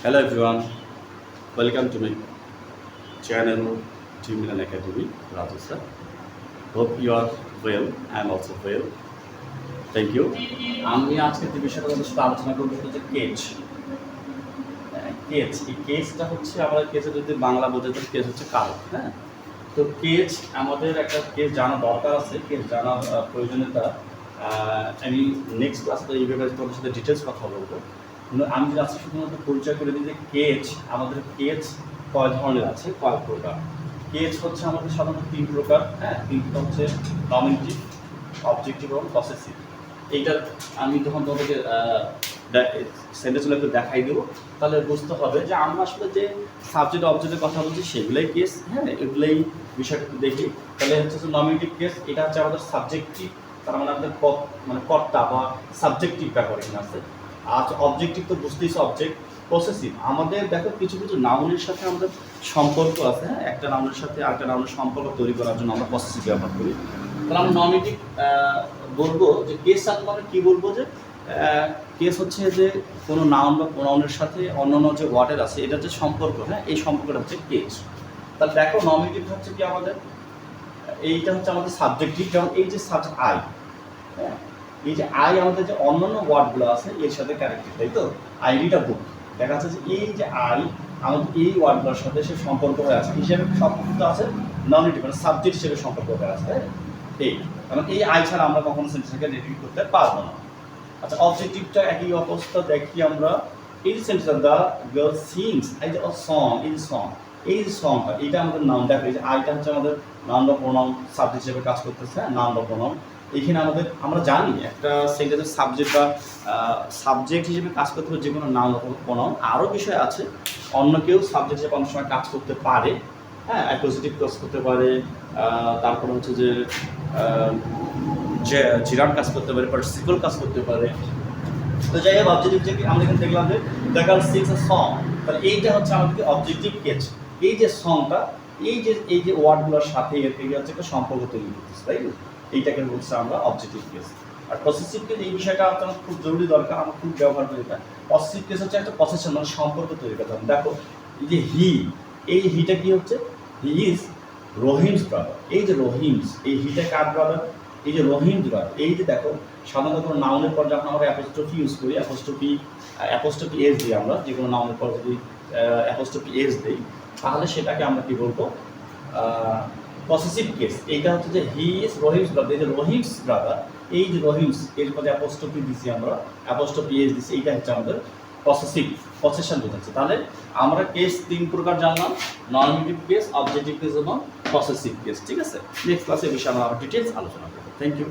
Hello everyone, welcome to my channel Team Milan Academy, Raju sir. Hope you are well. I am also well. Thank you. আমি আজকে যে বিষয়টা তোমাদের সাথে আলোচনা করবো সেটা হচ্ছে কেচ। কেচ, এই কেচটা হচ্ছে আমরা কেচে যদি বাংলা বোঝাতে কেচ হচ্ছে কারক, হ্যাঁ। তো কেচ আমাদের একটা কেচ জানা দরকার আছে, কেচ জানার প্রয়োজনীয়তা আমি নেক্সট ক্লাসে তো এই ব্যাপারে তোমাদের সাথে ডিটেলস কথা বলবো। কিন্তু আমি যদি আজকে শুধুমাত্র পরিচয় করে দিই যে কেচ, আমাদের কেচ কয় ধরনের আছে, কয় প্রকার। কেচ হচ্ছে আমাদের সাধারণত তিন প্রকার, হ্যাঁ। তিনটা হচ্ছে নমিনেটিভ, অবজেক্টিভ এবং পসেসিভ। এইটার আমি যখন তোমাদেরকে সেন্টেন্সগুলো একটু দেখাই দেবো, তাহলে বুঝতে হবে যে আমরা আসলে যে সাবজেক্ট অবজেক্টের কথা বলছি সেগুলোই কেস, হ্যাঁ। এগুলোই বিষয়টা একটু দেখি। তাহলে হচ্ছে নমিনেটিভ কেস, এটা হচ্ছে আমাদের সাবজেক্টিভ, তার মানে আমাদের কর্তা বা সাবজেক্টিভ ব্যাপার এখানে আছে। আর অবজেক্টিভ তো বুঝতেই, অবজেক্ট। পসেসিভ আমাদের দেখো কিছু কিছু নাউনের সাথে আমাদের সম্পর্ক আছে, হ্যাঁ। একটা নাউনের সাথে আরেকটা নাউনের সম্পর্ক তৈরি করার জন্য আমরা পসেসিভ ব্যবহার করি। তাহলে আমরা নমিনেটিভ বলবো যে কেস সাথে মানে কী বলবো, যে কেস হচ্ছে যে কোনো নাউন বা প্রোনাউনের সাথে অন্যান্য যে ওয়ার্ডের আছে এটা যে সম্পর্ক, হ্যাঁ, এই সম্পর্কটা হচ্ছে কেস। তাহলে দেখো নমিনেটিভ হচ্ছে কি আমাদের, এইটা হচ্ছে আমাদের সাবজেক্টিভ, যেমন এই যে সাবজেক্ট আই, হ্যাঁ, এই যে আই আমাদের যে অন্যান্য ওয়ার্ডগুলো আছে এর সাথে ক্যারেক্টার, তাই তো। আই রিড আ বুক, দেখা যাচ্ছে যে এই যে আই আমাদের এই ওয়ার্ডগুলোর সাথে সে সম্পর্ক হয়ে আছে হিসেবে সম্পর্কিত আছে, নমিনেটিভ মানে সাবজেক্ট হিসেবে সম্পর্ক হয়ে আছে, হ্যাঁ। এই কারণ এই আই ছাড়া আমরা কখনো সেন্টেন্সটাকে রেডি করতে পারবো না। আচ্ছা, অবজেক্টিভটা একই অবস্থা দেখি আমরা। এই যে সেন্টেন্স দ্য গার্ল সিংস, এই যে সং, এই যে সং, এই যে সংটা এটা আমাদের নাউন। দেখো এই যে আইটা হচ্ছে আমাদের নাউন বা প্রোনাউন সাবজেক্ট হিসেবে কাজ করতেছে, হ্যাঁ, নাউন বা প্রোনাউন। এইখানে আমাদের আমরা জানি একটা সেন্টেন্সের সাবজেক্ট বা সাবজেক্ট হিসেবে কাজ করতে হবে যে কোনো নাউন বা প্রোনাউন। আরও বিষয় আছে, অন্য কেউ সাবজেক্ট হিসেবে অনেক সময় কাজ করতে পারে, হ্যাঁ, অ্যাকুজিটিভ কাজ করতে পারে, তারপরে হচ্ছে যে জিরান কাজ করতে পারে, পার্টিসিপল কাজ করতে পারে। তো যাই হোক, অবজেক্টিভ যে আমরা এখানে দেখলাম যে the girl sings a song, তাহলে এইটা হচ্ছে আমাদের অবজেক্টিভ কেস। এই যে সংটা, এই যে ওয়ার্ডগুলোর সাথে এর থেকে হচ্ছে একটা সম্পর্ক তৈরি করতেছে, তাই না। এইটাকে বলছে আমরা অবজেক্টিভ কেস। আর পসেসিভ কেস, এই বিষয়টা আপনার খুব জরুরি দরকার, আমরা খুব ব্যবহার করি এটা। পসেসিভ কেস হচ্ছে একটা পসেশন মানে সম্পর্ক তৈরি করতে হবে। দেখো এই যে হি, এই হিটা কি হচ্ছে, হি ইজ রহিমস ব্রাদার। এই যে রহিমস, এই হিটা কার ব্রাদার, এই যে রহিমস ব্রাদার। এই যে দেখো সাধারণত কোনো নাউনের পর যখন আমরা অ্যাপোস্ট্রফি ইউজ করি, অ্যাপোস্ট্রফি এস দিই, আমরা যে কোনো নাউনের পর যদি অ্যাপোস্ট্রফি এস দিই, তাহলে সেটাকে আমরা কি বলবো, পসেসিভ কেস। এইটা হচ্ছে যে হি ইজ রহিমস ব্রাদার, এই যে রহিমস ব্রাদার, এই যে রহিমস এর পরে অ্যাপোস্ট্রফি দিছি আমরা, অ্যাপোস্ট্রফি এস দিছি, এইটা হচ্ছে আমাদের পসেসিভ, পসেশন বোঝাচ্ছে। তাহলে আমরা কেস তিন প্রকার জানলাম, নমিনেটিভ কেস, অবজেক্টিভ কেস এবং পসেসিভ কেস, ঠিক আছে। নেক্সট ক্লাসে বিষয়ে আমরা ডিটেলস আলোচনা করবো। Thank you.